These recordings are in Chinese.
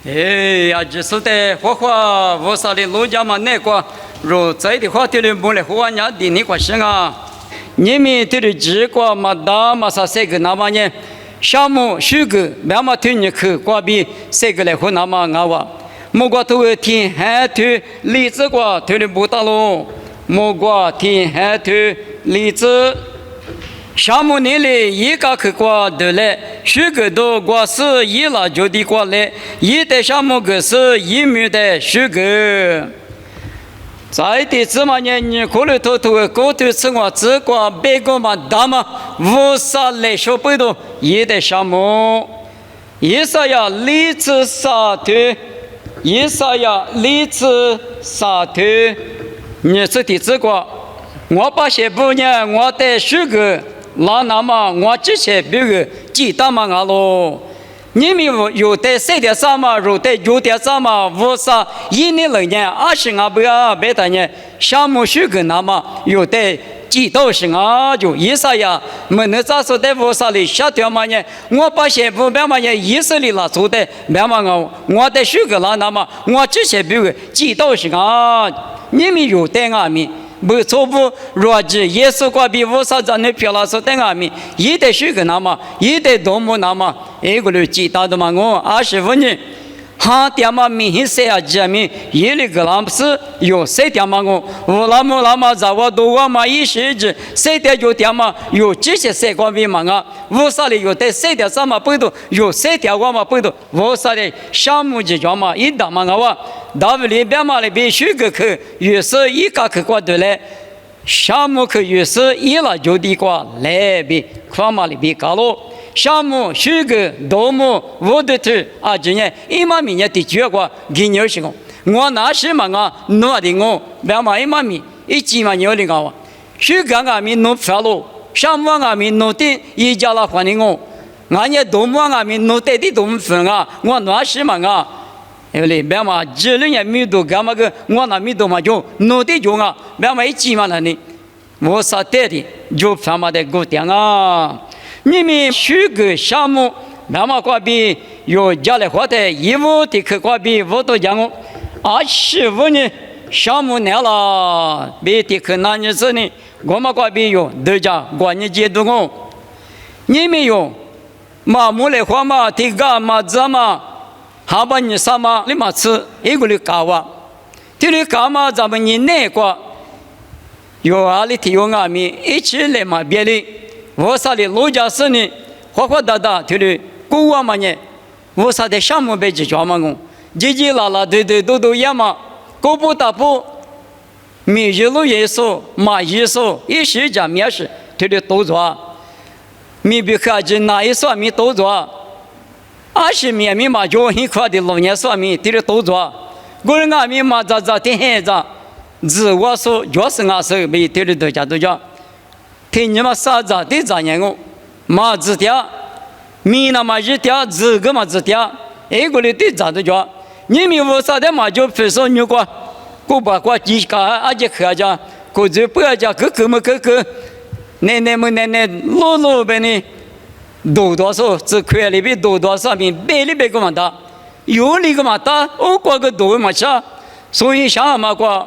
哎呀，就是的，花花我啥的老家嘛那个，如在的话，这里不来花伢的那个是啊，你们这里几个嘛大嘛啥这个那么呢？项目许个，慢慢推你去，挂比这个来和那么俺话，莫过头天还推例子个推的不大喽，莫过天还推例子。项目那里一个去过的嘞，许个都过是一了就的过来，一的项目个是一米的许个。在的芝麻呢，你可能偷偷搞头吃我只管别个嘛大嘛，无啥来小背的，一的项目，一啥呀荔枝沙推，一啥呀荔枝沙推，你是的只管，我把些不呢，我的许个。那么我之前比如记得嘛啊喽，你们有的3点3嘛，有的9点3嘛，无啥1年2年20啊不要别的呢，项目许个那么有的几道是啊就意思呀，没能咋说的无啥的下条嘛呢，我把些不别嘛呢意思里拉做的别嘛我的许个那么我之前比如几道是啊，你们有的啊咪。不错不，若是耶稣挂比无啥子那漂亮说等阿米，一得许个那么，一得多么那么，一个人记大的嘛我25年，哈点嘛明显啊证明，一里个那是有谁点嘛我那么在我多我嘛一时子，谁点就点嘛有这些谁挂比嘛啊，无啥的有的谁点什么不多，有谁点我嘛不多，无啥的项目就叫嘛一打嘛我。大不里边嘛里边许个去，于是一个去过的嘞，项目去于是一了就地过来边，看嘛里边搞了，项目许个多么我的头啊，今年一万米的确过给你20个，我那时嘛啊，弄的我别嘛1万米1几万牛的我，许个俺们弄发了，项目俺们弄的一家了还的我，俺也多么俺们弄的都不分啊，我那时嘛啊。因为别嘛，这里也没多干嘛个，我那没多嘛就弄的就啊，别嘛一几万了呢，我啥带的就他妈的给我点啊！你们许个项目，别嘛挂比有家里花的义务的去挂比我都讲我25年项目来了，别的去哪年子呢？我们挂比有大家关键阶段我，你们有嘛木来花嘛，这个嘛子嘛。哈巴你啥嘛？你嘛吃一个里搞哇？这里搞嘛？咱们你那个有阿里提有阿米一起来嘛？别的我啥的老家是呢？花大大这里古话嘛呢？我啥的项目被解决嘛？我叽啦啦对都一样嘛？搞不打不，每日路也说马也说，一时间面试这里都做，没比看见哪一说没都做。20年米嘛就很快的6年算米，这里都做。个人阿米嘛咋天黑着，自我说就是俺说没这里都家都叫。听你们啥子的咋样我？嘛子的，米那嘛日的，自个嘛子的，一个里的咋都叫。你们我啥的嘛就非说你过，过把过几个阿姐客家，过就不要讲个么个，奶老呗呢。多少只块里边多少边百里边个嘛大，有里个嘛大，我过个多嘛小，所以想嘛过，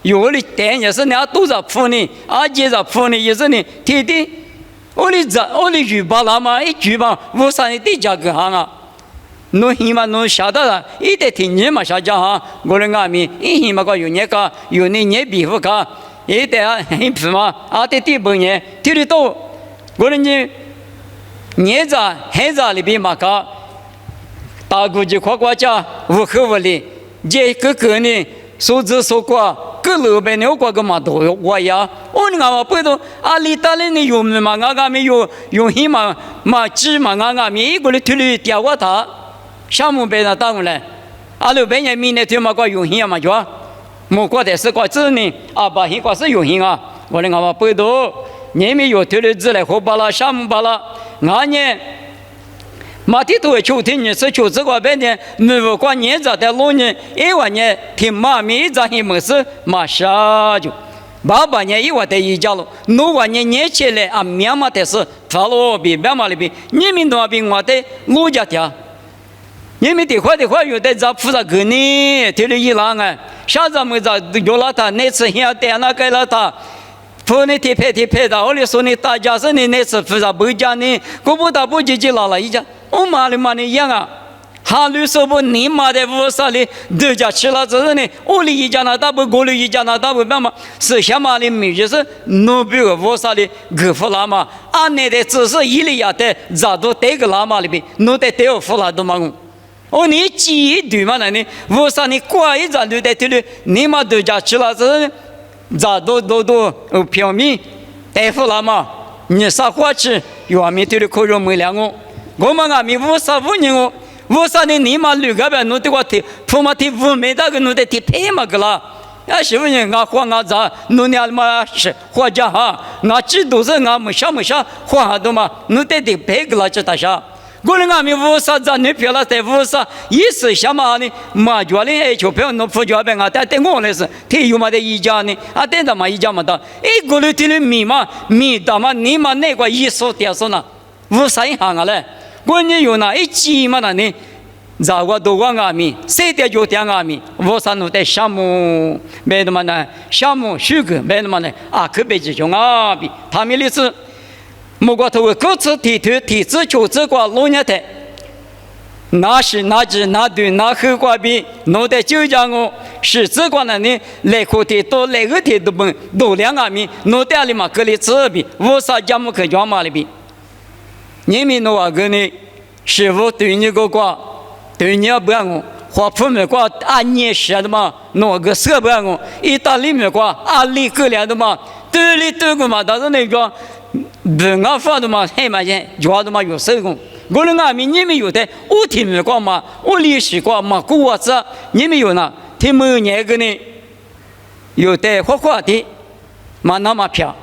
有里但也是那多少铺呢，阿姐少铺呢也是呢，天天我里举报了嘛，一举报我啥的价格行啊，侬起码侬晓得了，一得听你嘛晓得哈，我人阿米一起嘛个有那个有那年比不个，一得啊很皮嘛，阿得第半年，听得到，我人家。年长孩子里边嘛搞，大估计夸家无口无理，这个呢，说子说过，个老板娘过个嘛多我呀，我那嘛不懂，阿里大人呢有嘛俺们有些嘛鸡嘛俺们一个人推里掉我他，项目被他打过来，阿老板娘明年推嘛过有些嘛就，莫过的是过子呢，阿爸些过是有些啊，我那嘛不懂，你们有推里子来好巴拉项目巴拉。俺呢，马蹄头秋天呢是秋这个半年，没有过年子的老年，1万年听马米子还没事，马上就，8年1万的一家了，9万年起来啊，面嘛的是发了比面嘛里边，你们那边我的老家的，你们的话有的咋负责给你，这里一浪啊，下咱们咋有了他，那次现在那个了他。说你提配的，我哩说你大家是你那次负责不讲你，我不打不积极了一讲，我妈的一样啊，哈律说不你妈的无啥哩，大家吃了之后呢，我哩一讲那打不，我哩一讲那打不办嘛，是下嘛的名就是努比个无啥哩，个服了嘛，俺那的只是一里亚的，咋都得个拉嘛里边，努得得有服了都嘛我。你记忆对嘛那呢？无啥你过一阵就得对了，你妈大家吃了之后呢？咋都表面大夫了嘛？你啥话吃？外面对的口肉没两我们阿弥无啥无人无啥的你妈绿个呗，弄的话提普嘛提无没那个弄的提配嘛个啦。啊，是不是？俺话俺咋弄的嘛是话讲哈？俺知都是俺没啥话都嘛弄的提配个啦，这大啥？我们阿弥无啥子，你别了在无啥意思想嘛呢？嘛觉得哎，就不要弄副觉呗啊！但对我来说，他有嘛的一家呢？啊，对的嘛一家嘛的，哎，我们这里米的嘛，你嘛那个一说点说呢，无啥行啊嘞？我你有那一鸡嘛那呢？咋个都往阿弥，谁的就点阿弥，无啥弄的项目没的嘛呢？项目许可没的嘛呢？啊，可别集中啊！比他们例子。莫过头各自提自求自挂老年的，那是那只那对那后挂比，弄得就讲我是自挂那呢，来课的多来个的都本都两阿米，弄得里嘛个里自比，无啥家么可讲嘛里比，你们弄啊个呢，师傅对你个挂，对你不让我。花铺面挂按年写的嘛，弄个设备我意大利面挂按里个两的嘛，对里对个嘛，但是那个。不俺发的嘛，黑嘛钱，抓的嘛有手工。我们阿弥你们有的，我听没过嘛，我历史过嘛，过子你们有呢？听某年个呢，有的花的，嘛那么漂，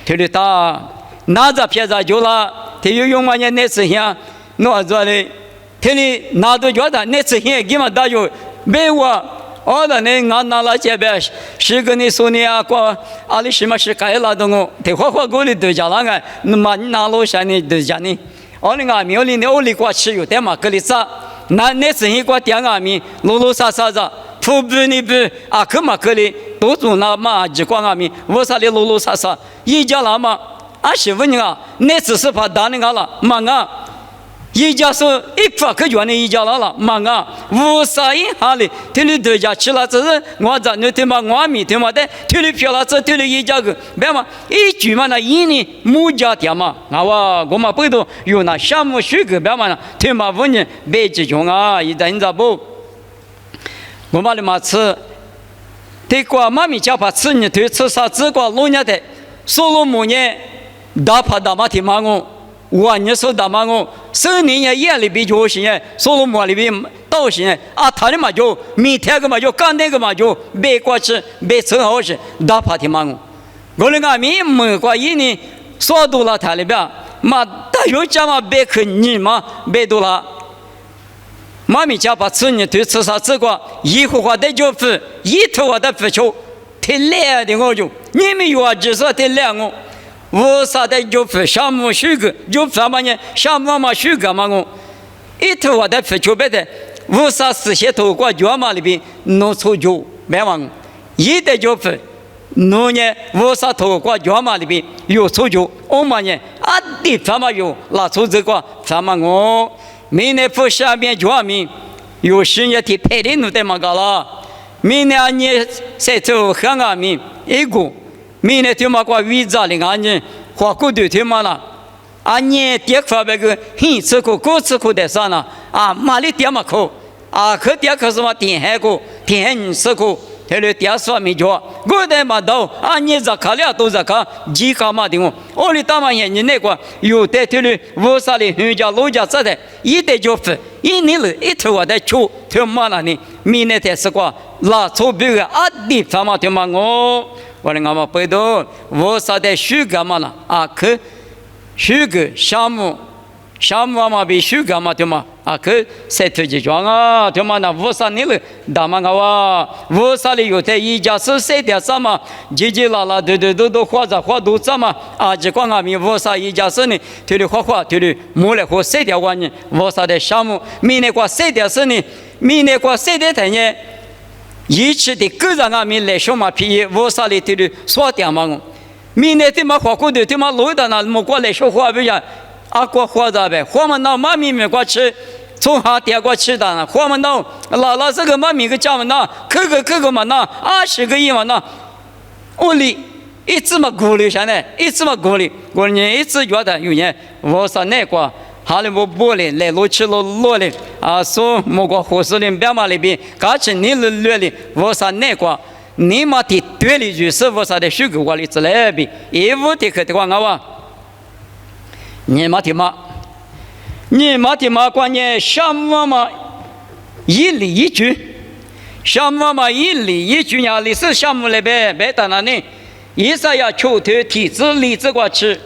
听得到，拿着片子就了，听有用嘛呢？那次想，拿着嘞，听你拿着觉得那次想，给嘛大就没我。那呢，俺拿了这边是跟你说你啊，过阿里什么是改了的我，得花过里都讲了个，那么你拿路上呢都讲呢，那阿弥里呢，里过吃有点嘛，个里啥，那生意过点阿弥，路啥子，普遍你不啊，可嘛个里都做那嘛，就光阿弥，我啥的路啥，一家那嘛，是问你啊，那只是怕打你个了，嘛啊。一家说一发可觉呢，一家了嘛啊，无啥一下哩，这里大家吃了这是我咱那天嘛，我米天嘛的，这里漂了这这里一家个，别嘛一句嘛那一年木家店嘛，我嘛不都有那项目许可别嘛那，天嘛问你别集中啊，一旦你咋不？我嘛的嘛吃，对过妈咪家怕吃你对吃啥子过老年的，所罗门呢，大怕大嘛听嘛我。我你说的嘛我10年眼里边就行，所罗门里边都行啊，他的嘛就明天个嘛就干那个嘛就别过去别吃好吃，大怕的嘛我那个米没过一年说多了他里边嘛大有家嘛别去你嘛别多了，妈咪家把吃你对吃啥吃过，以后话的就付，一头我的付出，太累的我就你们有啊，只是太累我。我啥的就付项目许可，就付嘛呢？项目嘛许可嘛我，一头我的付出别的，我啥事先透过脚嘛里边弄出就别忘，一的就付，弄呢我啥透过脚嘛里边有出就，我嘛呢啊的付嘛有拿出这个付嘛我，明年付下面脚面有时间提配的弄的嘛个了，明年你再走香港面一个。明年天嘛过วีซ่า哩安呢，花过对天嘛啦，安呢第块那个很吃苦，过吃苦的啥呢？啊，马里点嘛苦，啊，可点可是嘛天海苦，天海你吃苦，他的点说没着，我的嘛到，啊，你咋看了都咋看，几个嘛的我哩大嘛些你那个有的他的我啥哩人家老家做的，一代就分，一年了一头我的出，他嘛了呢，明年才是个拉出别个啊地方嘛他嘛我。我们嘛不懂，我啥的许可嘛啦啊？可许可项目嘛比许可嘛对嘛？啊，可谁推荐装啊？他妈那五三年了，大妈啊，五三年有在一家是谁的什么？叽叽啦啦，都花着花都怎么？啊，这光阿米五三一家是呢，推的花，推的没了和谁的玩意？五三的项目，明年过谁的是呢？明年过谁的台呢？一起的个人阿米来什么皮？五三年推的耍点嘛？明年他妈花过的，他妈老的那么过来说话不呀？啊，过活着呗，活们那妈咪没过吃，从下点过吃的呢，活们那老这个妈咪个家们那，个嘛那，20个亿嘛那，屋里一直嘛鼓励下来，一直嘛鼓励，我呢一直觉得有人我说那个，哈里我玻璃来落去落的，啊，说某个护士的别嘛里边，刚才你落的，我说那个，你嘛的对的就是我说的虚构我的之类的，一无的可的话我。你妈的妈，关键项目嘛，一例一句，项目嘛一例一句呀，历史项目里边别在那里，一是要求头体制例子过去，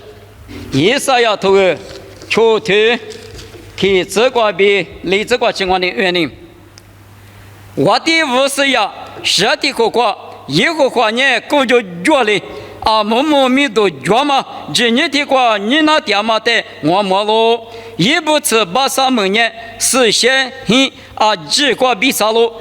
一是要投求头体制过比例子过情况的原因。我的五是要实体国家以后话呢，我就觉得。啊，某米都觉嘛，今年的话，你那点嘛的，我没了，一不吃83年实现啊，几个比啥了？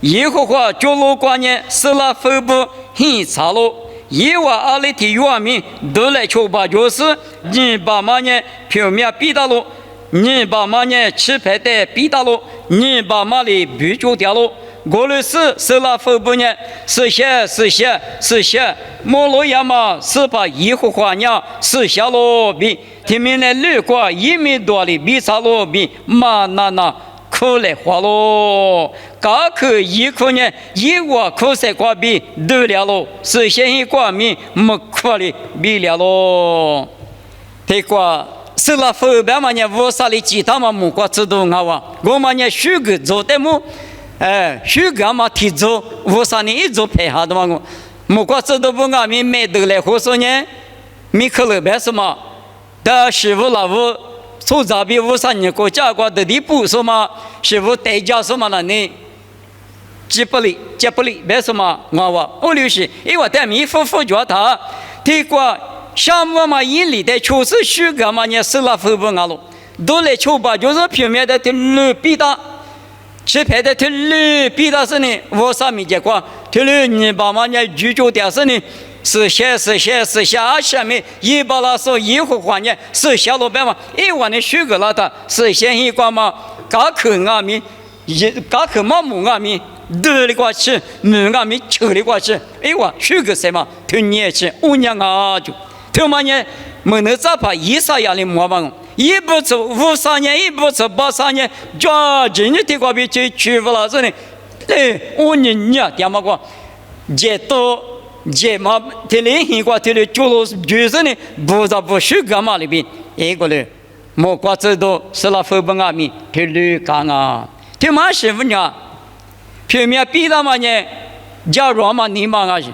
以后话就路过呢，是那分布很差了。以往阿里的原民都来求吧，就是你把嘛呢表面比到了，你把嘛呢吃牌的比到了，你把嘛的比就掉了。过来是那分布呢，实现，莫罗亚嘛是把以后话呢是下落比，他们来旅过1米多的比啥落比嘛那可来花咯，刚可一可呢一我可才过比得了咯，实现一个米没可的比了咯，这个是那分布嘛呢我啥的其他嘛没过知道我嘛呢许个做的么？许个嘛提走，我啥呢一走配合的嘛我，莫过这都不俺们买得来和说呢，米可乐别什么，但师傅老夫从这边我啥呢国家国的地不什么，师傅代价什么了呢？接不离别什么我留是，因为咱们夫觉得，这个项目嘛一里的确实许个嘛呢是那分不俺了，都来求吧，就是表面的路比大。吃牌的铁路比他是呢，我上面结果铁路你把嘛呢居住点是呢，是下面一把拉手一户环境是小老板嘛，一万的许个那的是先一关嘛，嘎口阿米，嘎口嘛木阿米，得的过去，木阿米抽的过去，一万许个什么，头年去5年啊就，头嘛呢没能咋把一啥样的模板。一不走53年，一不走83年，抓紧的过比去去不了这里，5年呀，点么过，这嘛，这里很过，这里就是呢，不咋不许干嘛里边，一个嘞，莫过这都是那分本阿米，这里干啊，这嘛是不呢？平面比他嘛呢，假如嘛你嘛啊是。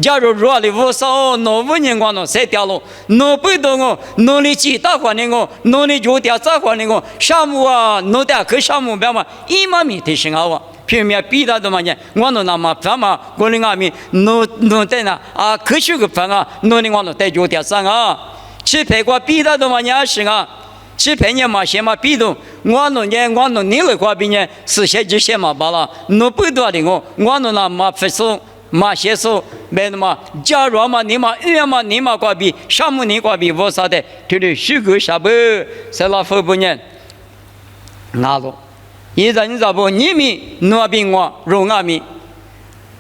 假如说的我少5年光了，谁掉了？弄不到我，弄的几大块的我，弄的就掉3块的我，项目啊，弄的可项目别嘛，一毛米提醒我，平面比他的嘛呢，我弄那么反嘛，我的阿米弄在那啊，可许个反啊，弄的我弄带就掉3啊，去陪过比他的嘛呢是啊，去陪你嘛先嘛比动，我弄你了过比呢，是先就先嘛罢了，弄不到的我弄那嘛分手。马些手没那么，假如嘛你嘛远嘛你嘛过比，项目你过比我啥的，就是虚构下不，是那分不呢？那了，现在你咋不？你们那边我容阿米，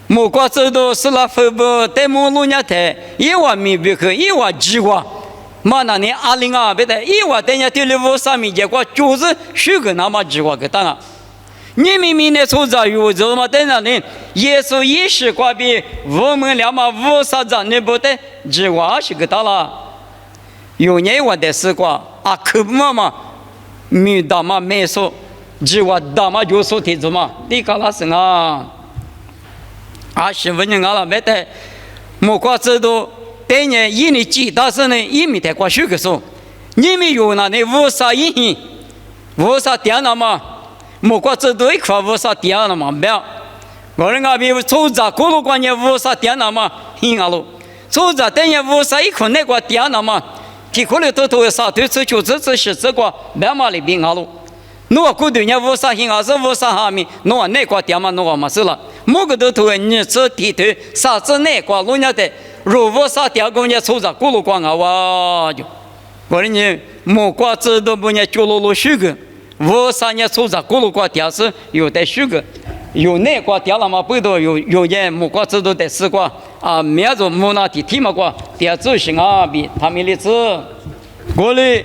莫过这都是那分不，在马路上台1万米不可1万几万，嘛那年20啊别的1万等下对了我上面结果就是虚构那么几万个当啊。你们明年出这有这么等着呢？耶稣也是过比我们俩嘛50张你不得几万是个到了，有年我的时光啊，可不嘛，没到嘛没说，几万到嘛就说提子嘛，你搞那是啊，15年了没得，莫过这都等年一年几大事呢，也没得过许个数，你们有那50亿。无啥点了嘛，莫过这都一块无啥点了嘛，不要。我人家比抽查过路关键无啥点了嘛，听啊喽，抽查等下无啥一块那个点了嘛，提过来都啥对此就这是这个白马里边啊喽。侬过对人无啥听啊，是无啥哈咪，侬那个点嘛，侬嘛是了，某个都你这地头啥子那个路人的，如无啥点工人抽查过路关啊哇就，我人家莫过这都不人脚路许个。无啥人抽查过路过点是有的许个，有那个点了嘛不多有人莫过这都得试过啊，没做莫那地提嘛过点子行啊比他们的子，我嘞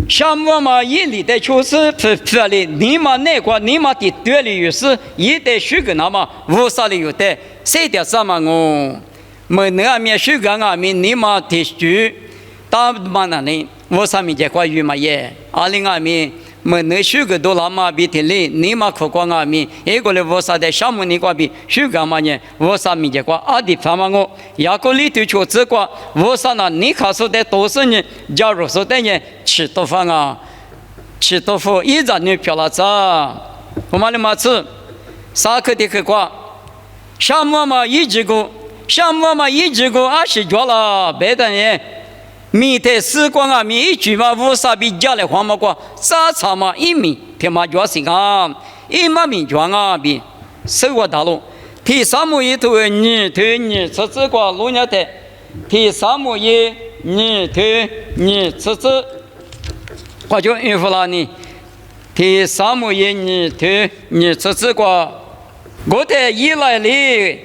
项目嘛一里的就是这里你嘛那个你嘛的对里有是一得许个那么无啥里有的谁的什么我没那面许个啊面你嘛的许大嘛那里无啥面这块鱼嘛也啊另外面。没能许个多了嘛比的嘞，你嘛可光啊咪，一个嘞我啥的项目你个比许个嘛呢？我啥咪结果啊的方嘛我，雅个里头就这个我啥呢？你看说的多少人，假如说的人吃多饭啊，吃多饭一张女票了子，我们的嘛吃，啥个的去过，项目嘛一直个，项目嘛一直个20角了，别的人。米的时光啊，米一句嘛，无啥比家里黄毛瓜，啥茶嘛一米，天嘛叫什啊？一嘛米装啊比，生活大路，第三木一头你推你吃这个路人的，第三木一你推你吃这，我就应付了你，第三木一你推你吃这个，我的一来里，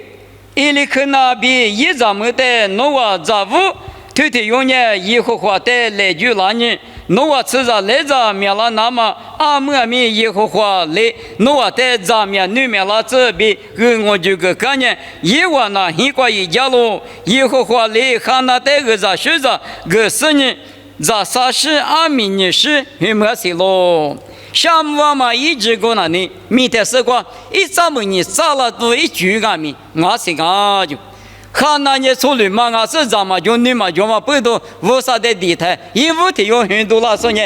一里去那比一咱们的农啊杂物。推推用呢，以后话的来句那呢，侬话吃着来着面了那么阿么面以后话来，侬话的咱面女面了这边，我就个概念，以后呢一个一家喽，以后话来看那的个咋学着个事呢，咋啥事阿明呢是很么事喽。项目嘛一直过那呢，明天是个一咱们你咋了都一句个面，我是个就。看那些处理嘛，我是咱们就你嘛就嘛不多，无啥的地台，一屋的有很多了，说呢，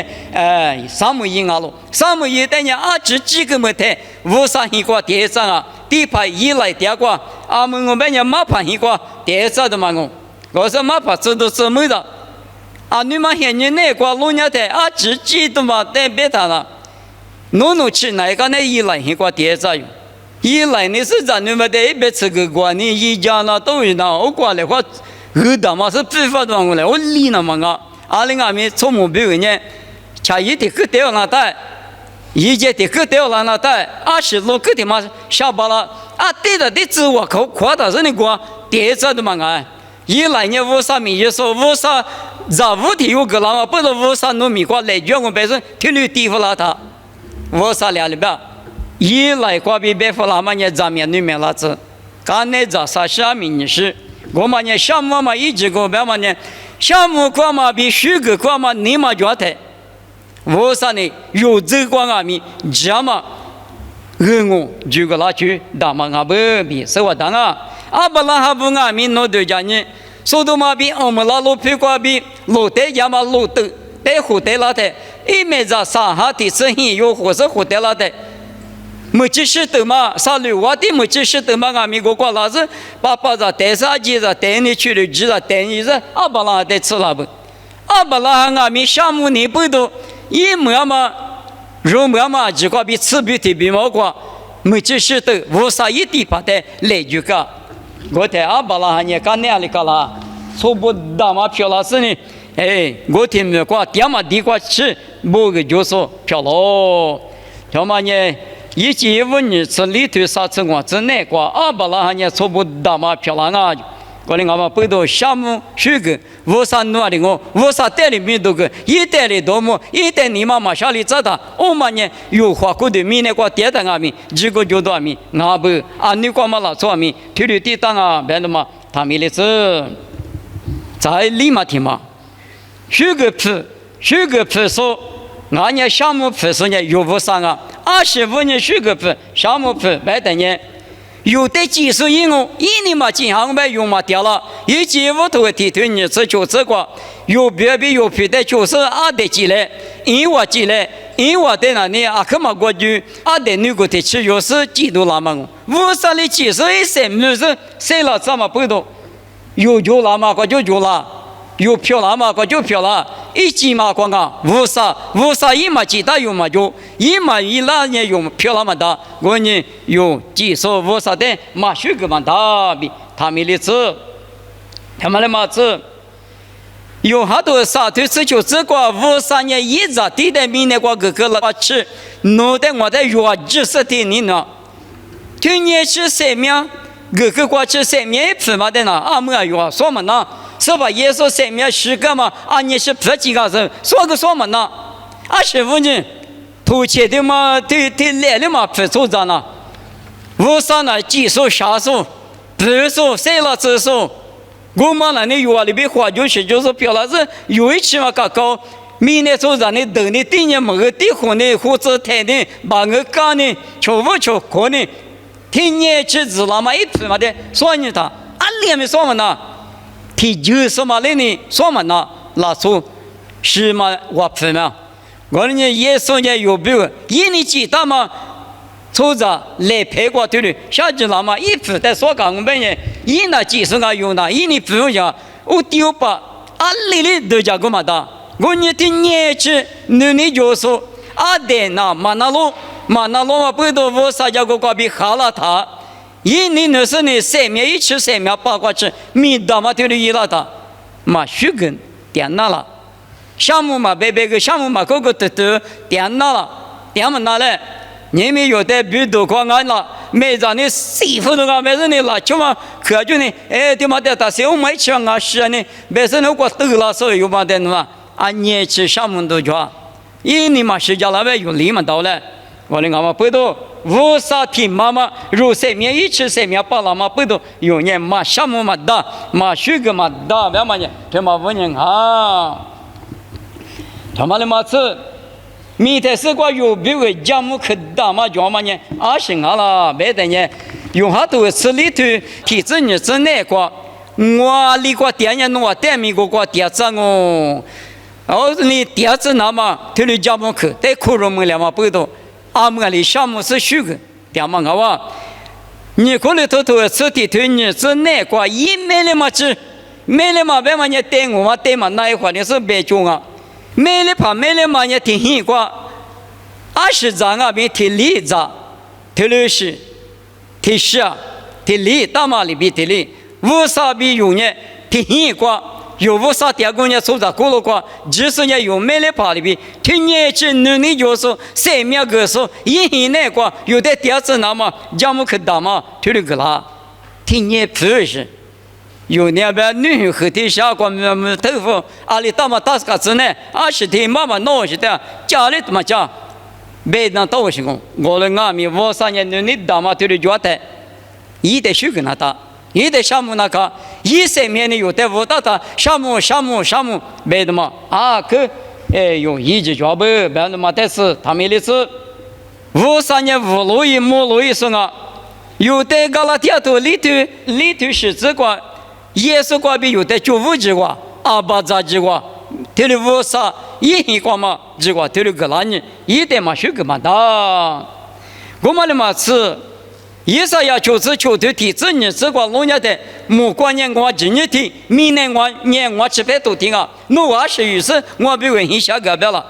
三亩一啊喽，三亩一等呢，只几个没台，无啥一个地上啊，地盘一来地个，我们呢马盘一个地上的嘛我说马盘这都是没的，你们现在那个路人的只几的嘛在别他了，弄去哪个那一来一个地上用。一来你是咱们的一边吃个瓜，你一家呢都有那我过来话，的嘛是批发端过来，我理那么另外面从目标呢，恰一的个掉那带，一节的个掉那带，20路个的嘛下班了，对的自我口夸的是那个第着的嘛一来呢无啥米就说无啥，咋无的有个嘛，不是无啥糯米瓜来卷我本身听你地方了他，无啥了里边。一来过比别说那么呢，咱们女面那子，刚才在啥下面呢是，我们呢项目嘛一直过别嘛呢，项目过嘛比许个过嘛你嘛觉得，我啥呢？有这个啊米，这嘛，我就个那句，大嘛阿不比，是我当不那还不阿米弄对家呢，说的嘛比我们那路皮过比路带家嘛路的，带湖带那的，一面在上下的生意有或是湖带那的。没及时的嘛，啥六娃的没及时的嘛，俺们国那是爸爸在带啥子在带你去的，记在带你是不拉得吃了不？不拉俺们项目你不多，一么嘛，肉嘛，这个比吃比的比毛瓜，没及时的，无啥一地把的来就个，我在不拉你干那里个啦，错不大嘛票了是呢，我听没瓜，点嘛地瓜吃，某个就说票喽，他妈呢？一节5年吃里头啥吃我吃那个不拉呢错不大嘛漂亮我的俺们不都项目许个无啥努力无啥带里面都个一带里多么一带你妈下里找他我们呢有花过的米那个点的俺们这个就多米不你干嘛老做米推理地当别的嘛他们的是在立马听嘛许个说俺家项目批说呢有无啥25年许个批项目批白的呢有的技术应用一年嘛经常买用嘛掉了一季5头提推你这就这个有别的就是的积累因为积累因我的那你阿克玛国就阿的女国的吃药是几多那么无啥的几十一些没是谁了这么不多有就那么个就了有票那么个就票了一几嘛光啊无啥一嘛几大有嘛就一嘛一那年有票那么大我呢有几所无啥的嘛许个嘛大比他们的字他们的嘛字有好多啥对此就这个53年一直地的明年过个了吃弄得我的药20的你呢去年吃生命个过吃生命吃嘛的呢阿没有说嘛呢是吧耶稣生命10个嘛啊你是不几个是说嘛呢啊师傅呢头前的嘛对来了嘛不做着呢53呢几数啥数不数谁了这数我们那里有里边花就是表了是有一期嘛高明年做人的等的第年某个地方的或者台的把我干的求不求可呢听年吃子了嘛一次嘛的说你他啊连没说嘛呢提就是嘛的呢说嘛呢那说是嘛我不嘛我呢耶稣呢有别一年几大嘛抽着来陪过对的，下去了嘛？一副在说讲我们呢，一那几十个用的，一年不用讲，我丢把啊里里都讲过嘛的。我呢听年纪，你就说啊的那马那罗嘛不都我啥家个比哈拉他，一年那是呢3面一吃3面八卦吃，米大嘛对的一拉他，嘛许根点那了，项目嘛白个项目嘛个都点那了，点么那嘞？你们有的比都光安了，每张的媳妇都讲，每人的拉就嘛，可就呢，哎，对嘛的，但是我没吃啊，是呢，每人的我都了，所以有嘛的嘛，啊，你吃什么都叫，因你嘛是叫那边有理嘛到了，我的俺们不都无啥听妈妈，如3面一吃3面把那嘛不都有人嘛什么嘛的，嘛许个嘛的，别嘛呢，这嘛问人啊，他妈的嘛吃。明天是个有别个项目可大嘛叫嘛呢？啊，行啊啦，别的呢，有好多吃里头体制呢是哪个？我里个店呢，我店面个店子哦，哦，你店子那么，他的项目可在苦肉么了嘛不多，啊么里项目是虚个，店嘛好哇？你可里头吃的头呢是哪个？一买了嘛吃，买了嘛别嘛呢带我嘛带嘛那一块呢是白种啊。买了嘛也挺辛苦，20张啊，别提里张，提60，提10，提里，大马里边提里，50比有呢，挺辛苦，有50点工呢，收着过了过，10呢有买了里边，提年去努力就是3面个数，一那个有的点子那么，项目可大嘛，提了个啦，提年不是。有那边女和的下过么豆腐，阿里大嘛大个子呢，20天妈妈闹是的，家里怎么讲？别那多些个，我的阿米53年你大嘛对的觉得，一得修个那大，一得项目那个，3面呢有的我大大项目，别的嘛啊可哎有一直觉不，别的嘛但是他们的是53年无路一没路一说啊，有的个那点头里头是这个。耶稣过比有的95几个，28几个，提了50，一个嘛几个，提了个那呢，一点嘛修个嘛的，我们的嘛是，以上要求头提这年这个农业的，莫过年我今年提，明年我700多提啊，我20余岁，我比问一下个别了，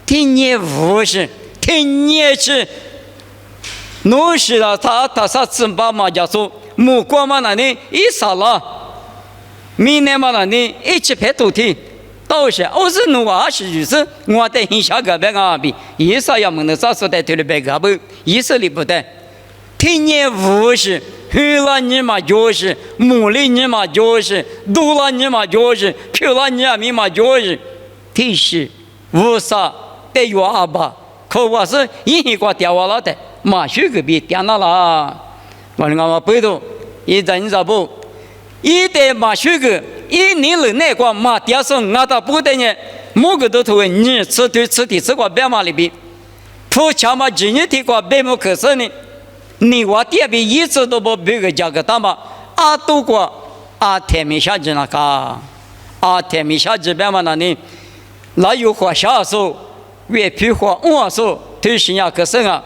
提年50，提年去，农时了他啥子把嘛家说，莫过嘛那里一啥了。明年嘛，那你700多天，到时我是弄20余岁，我在印象个别个比，意思要么能啥时候在推了别个不，意思里不得。听年50，黑了你嘛就是，木里你嘛就是，多了你嘛就是，漂了你嘛就是，提示50得有28，可我是一个电话了的，马修个比电脑啦，我那个背头，一人咋不？一代马修个一年了那个马电视俺到不得呢，某个都头你吃的这个白马里边，不强嘛今年这个白马可是呢，你我这边一直都不别个价格大嘛，多过天没下去那个，天没下去白马那里，那有花销数，越皮花我说推行呀个生啊，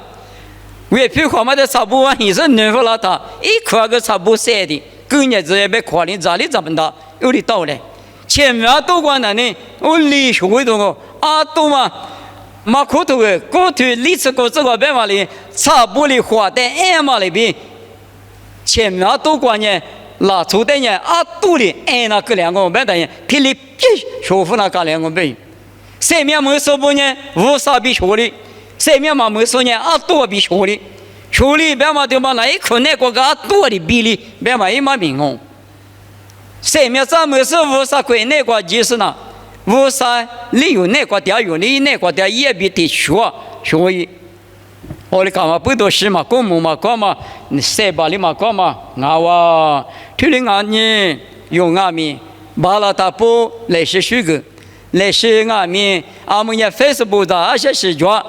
越皮花嘛的差不多也是能不拉他，一块个差不晒的，今年子也被夸的咋的怎么的，有的道理。前面都关的呢，我理学会的我啊都嘛。马可头个，过去历史过这个办法里，差不离花在俺嘛里边，前面都关呢，拉出的呢，啊都里俺那个两个办的呢，体力必学府那个两个办，上面没说不呢，无啥比学的，上面嘛没说呢，啊多比学的，学的办嘛就嘛那一块那个啊多的比例，办嘛一嘛平衡，上面咱没说无啥关那个就是呢。为啥你有那个点有你那个点也比得学，所以我哋干嘛不多事嘛，公务嘛干嘛，你塞巴里嘛干嘛，我听你讲呢，用阿米巴拉达布来是许个，来是阿米阿们也 Facebook 的而且是做。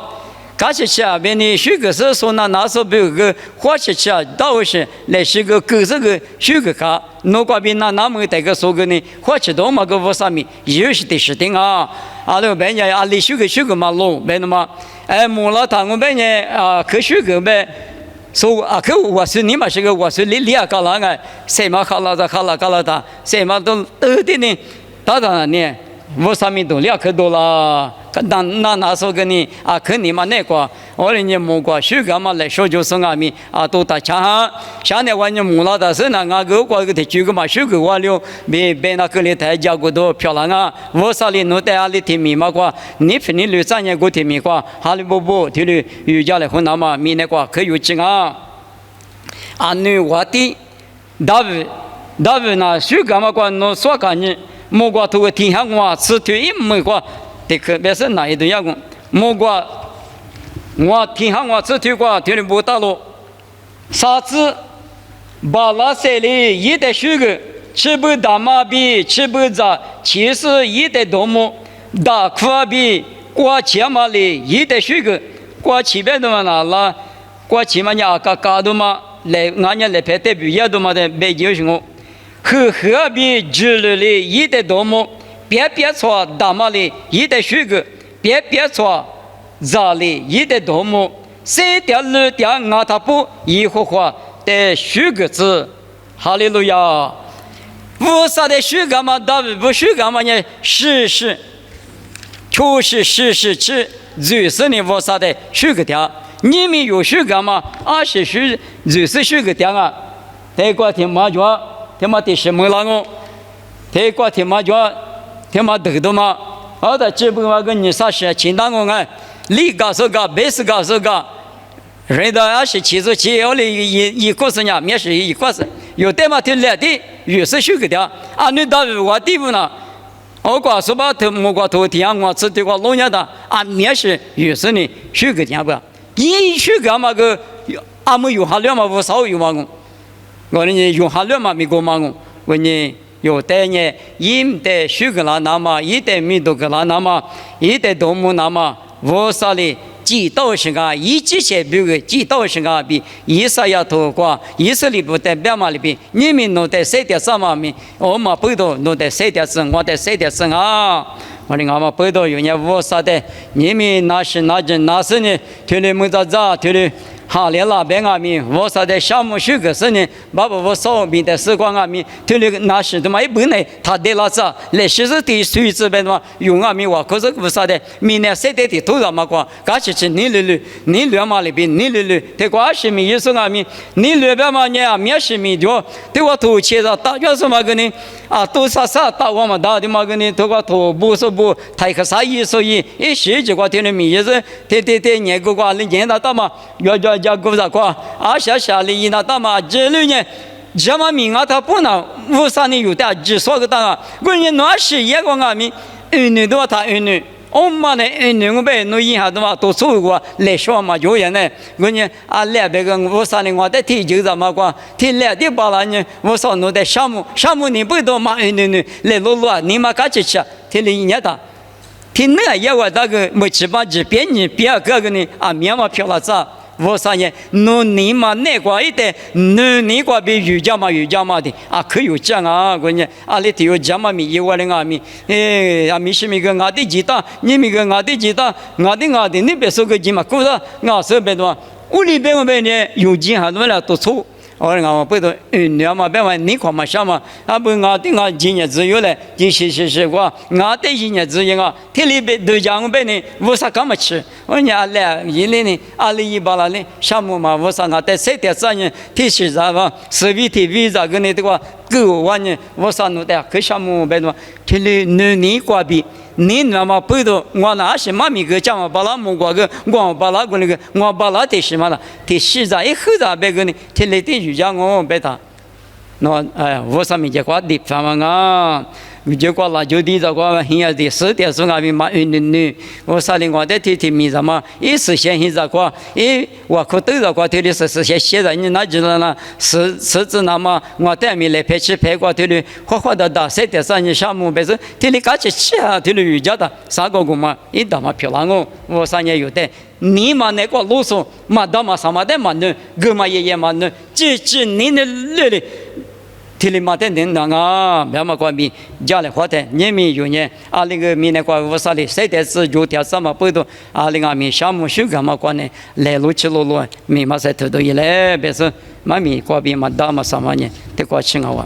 刚才下边的许个是说那时候比如个花起起到是来是个狗这个许个卡，那个边那么这个说个呢，花起多嘛个我上面有些的事情啊，啊那边呀啊里许个嘛路边的嘛，哎木了他我边呢啊可许个呗，说啊可我是你嘛是个我是你啊搞那个，谁嘛搞了他，谁嘛都的呢，当然呢。我上面都2克多了，那时候跟你啊，跟你嘛那个，我人家木瓜水果嘛来说就是俺们啊都打枪，现在我人木了的是那俺个个的几个嘛水果我了，别那个里台家个都漂亮啊，我啥里弄在阿里天米嘛个，你分你3年个天米个，哈里不，天里有家来混那嘛米那个可有劲啊，啊女我的，大卫那水果嘛个弄说干呢。莫瓜头个天下我吃腿一没瓜，这可别是哪一顿样个？莫瓜我天下我吃腿瓜，天里不大路，啥子把那些里一代水个，吃不大马比吃不着，其实一代多么大苦比瓜钱嘛里一代水个，瓜前边的嘛那了，瓜前嘛伢嘎的嘛来俺家来拍代表也的嘛的没就是我。和河边居住的一代多么，别错大马的一代水果，别错杂的一代多么，3条2条俺他不一会话的水果子，哈利路亚！为啥的水果嘛？大卫不水果嘛呢？确实吃，就是你为啥的水果条？你们有水果吗？20就是水果条啊！这个挺麻烦。他妈的什么那个，他瓜他妈叫他妈得的嘛，好的基本上跟你啥事情当我哎，你搞是搞，别是搞是搞，人的20其实只要你一个是呢，面是一个是，有的嘛听来的，有时修个的，啊你到我地步呢，我瓜是把头木瓜头天我吃的瓜老年的，啊面是有时呢修个的不，一修个嘛个，俺们有哈两嘛无少有嘛个。我呢用哈两嘛没过嘛我呢有的呢一代水果啦那么一代米多个啦那么一代多么那么我啥哩几道是个一这些比个几道是个比一啥要多过一是里不代表嘛里边你们弄在3点3嘛米我嘛不多弄在3点3我在3点3啊我的俺们不多有呢我啥的你们那是呢听你们咋听你哈连那边阿米，我说的项目许可是呢，爸爸我少米的时光阿米，听那个那是他妈一本来他的那啥，来其实的水这边嘛，用阿米话可是不啥的，明年谁的多少嘛瓜，刚才是你两嘛里边你lui，这个20米也是阿米，你那边嘛呢20米多，这个头切着大约什么个呢？啊，都啥大我们大的嘛个呢？这个头不是不，太可啥意思一些这个听的米也是，对，年个瓜，你年大嘛，要过啥瓜？啊，下里一那大嘛，这里呢，这么米啊，他不能无啥呢有的，只说个大啊，关键那是一个阿米，女的话他女。我们呢，女我们弄一下的嘛，都做过来说嘛，有人呢，关键啊，来别个我啥呢？我在提就怎么讲？提来的把了呢，我说弄的项目你不多嘛？女来录啊，你嘛赶紧吃，提了1年的，提那也我那个没吃吧？这边呢，别个呢啊，面嘛漂了子，我啥呢？努尼嘛那个一点，努尼个比瑜伽嘛的啊，可有讲啊，关键啊，里头有讲嘛米，有的阿米，阿米是米个阿的吉他，你米个阿的吉他，阿的，你别说个吉嘛，够了，阿说别多，屋里边我们呢有钱还多了多错。我讲不都你嘛别问你看嘛想嘛，啊不我的我今年只有嘞，就是我的今年只有我，天里边都讲我别呢，我啥干嘛吃？我讲来一年呢，208了呢，项目嘛我啥我在谁的啥呢？提示啥吧？CVT 啥个呢？这个够完呢？我啥弄的？可项目别多，天里你挂比。你那么不都我那是妈咪个讲我把那木瓜个我把那个那个我把那的什么了？的西藏一后头别个呢，天来的瑜伽我别他，那哎呀，我上面就挂的什么啊？就挂辣椒的这个现在的10点钟那边买运我啥的我在天米什么，一实现现在个，我可都这个天的是实现现在你哪知道呢？是指那么我带米来拍起拍过天的，花的大10点上你项目别是天的赶紧吃啊，天的瑜伽的3个嘛，一大嘛漂亮哦，我3年有的。你嘛那个啰嗦，嘛大嘛什么的嘛呢？哥嘛爷嘛呢？这你的累的。天里马天天那个，别嘛关闭，家里花的，年米有年，20个米那个我啥的，7点是9点什么不都，20个米项目修干嘛关呢？来路去路，米嘛在头头一来，别说嘛米关闭嘛大嘛什么呢？得过去我。